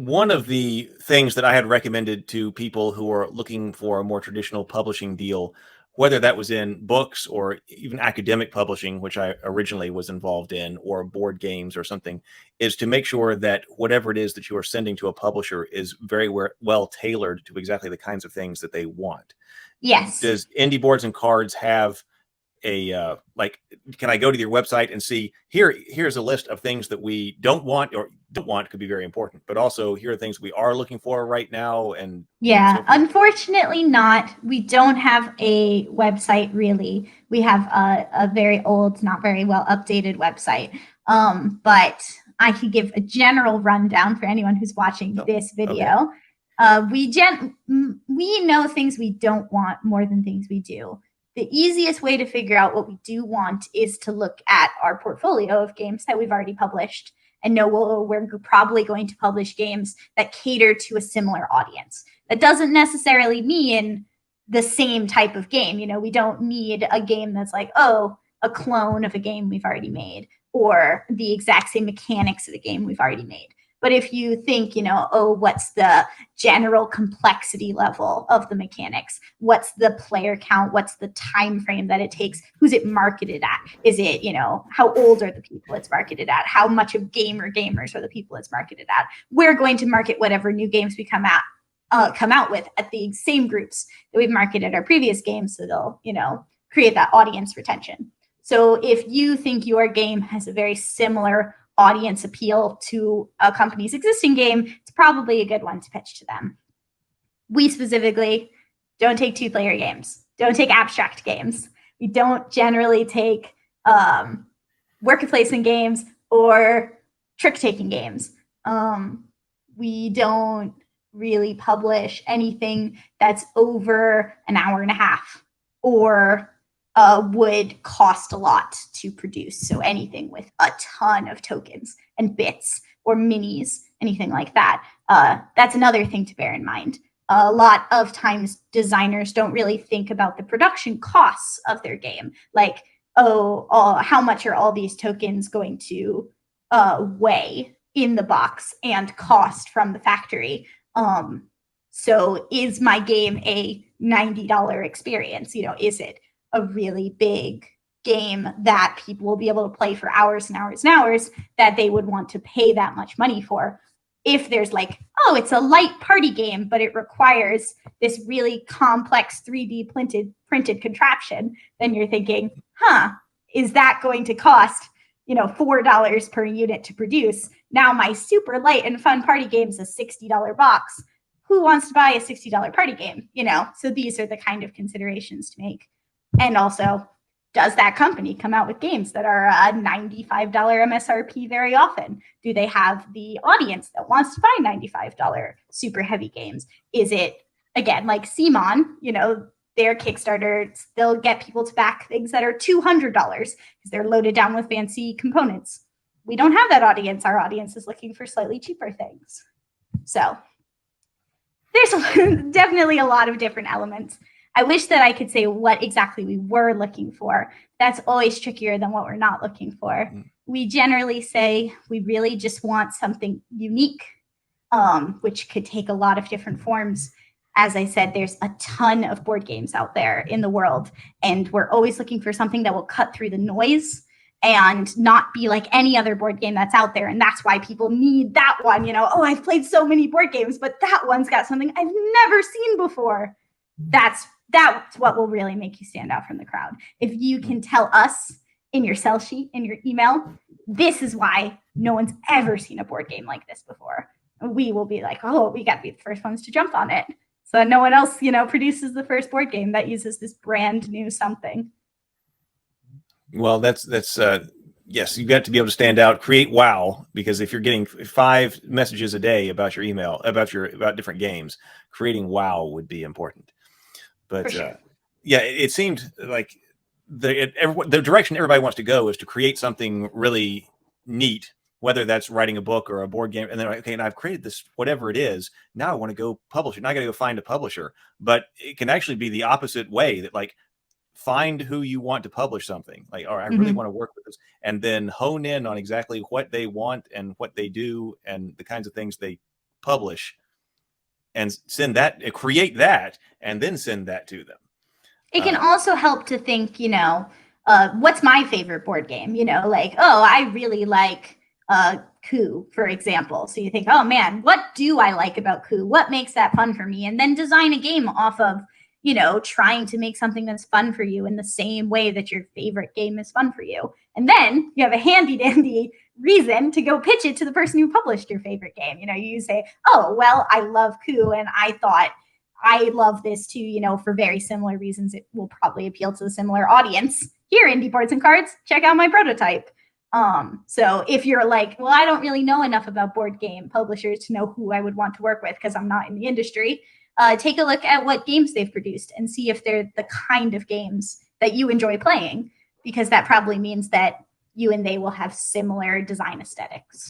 One of the things that I had recommended to people who are looking for a more traditional publishing deal, whether that was in books or even academic publishing, which I originally was involved in, or board games or something, is to make sure that whatever it is that you are sending to a publisher is very well tailored to exactly the kinds of things that they want. Yes. Does Indie Boards and Cards have a like, can I go to your website and see here's a list of things that we don't want, or don't want could be very important, but also here are things we are looking for right now, and Yeah, so forth? unfortunately not. We don't have a website really. We have a very old, not very well updated website. But I could give a general rundown for anyone who's watching No. this Okay. video. We know things we don't want more than things we do. The easiest way to figure out what we do want is to look at our portfolio of games that we've already published and know we're probably going to publish games that cater to a similar audience. That doesn't necessarily mean the same type of game. You know, we don't need a game that's like, oh, a clone of a game we've already made or the exact same mechanics of the game we've already made. But if you think, you know, oh, what's the general complexity level of the mechanics? What's the player count? What's the time frame that it takes? Who's it marketed at? Is it, you know, how old are the people it's marketed at? How much of gamers are the people it's marketed at? We're going to market whatever new games we come out with at the same groups that we've marketed our previous games, so they'll, you know, create that audience retention. So if you think your game has a very similar audience appeal to a company's existing game, it's probably a good one to pitch to them. We specifically don't take two-player games, don't take abstract games. We don't generally take worker placement games or trick-taking games. We don't really publish anything that's over an hour and a half or would cost a lot to produce. So anything with a ton of tokens and bits or minis, anything like that. That's another thing to bear in mind. A lot of times designers don't really think about the production costs of their game. Like, how much are all these tokens going to weigh in the box and cost from the factory? So is my game a $90 experience? You know, is it a really big game that people will be able to play for hours and hours and hours that they would want to pay that much money for? If there's like, oh, it's a light party game, but it requires this really complex 3D printed contraption, then you're thinking, is that going to cost, you know, $4 per unit to produce? Now my super light and fun party game is a $60 box. Who wants to buy a $60 party game? You know, so these are the kind of considerations to make. And also, does that company come out with games that are a $95 MSRP very often? Do they have the audience that wants to buy $95 super heavy games? Is it, again, like Simon, you know, their Kickstarter, they'll get people to back things that are $200 because they're loaded down with fancy components. We don't have that audience. Our audience is looking for slightly cheaper things. So there's definitely a lot of different elements. I wish that I could say what exactly we were looking for. That's always trickier than what we're not looking for. We generally say we really just want something unique, which could take a lot of different forms. As I said, there's a ton of board games out there in the world, and we're always looking for something that will cut through the noise and not be like any other board game that's out there. And that's why people need that one. You know, oh, I've played so many board games, but that one's got something I've never seen before. That's what will really make you stand out from the crowd. If you can tell us in your sell sheet, in your email, this is why no one's ever seen a board game like this before, we will be like, oh, we got to be the first ones to jump on it. So that no one else, you know, produces the first board game that uses this brand new something. Well, that's yes, you've got to be able to stand out, create wow, because if you're getting 5 messages a day about your email, about different games, creating wow would be important. But sure. Yeah, it seemed like the direction everybody wants to go is to create something really neat, whether that's writing a book or a board game. And then, okay, and I've created this, whatever it is. Now I want to go publish it. Now I got to go find a publisher. But it can actually be the opposite way, that like, find who you want to publish something, like, or I really want to work with this, and then hone in on exactly what they want and what they do and the kinds of things they publish, and send that, create that, and then send that to them. It can also help to think, what's my favorite board game? Like, oh, I really like Coup, for example. So you think, oh man, what do I like about Coup? What makes that fun for me? And then design a game off of, trying to make something that's fun for you in the same way that your favorite game is fun for you. And then you have a handy dandy reason to go pitch it to the person who published your favorite game. You say, oh, well, I love Coup, and I thought I love this too, for very similar reasons. It will probably appeal to the similar audience. Here, Indie Boards and Cards, check out my prototype. So if you're like, well, I don't really know enough about board game publishers to know who I would want to work with because I'm not in the industry, take a look at what games they've produced and see if they're the kind of games that you enjoy playing, because that probably means that you and they will have similar design aesthetics.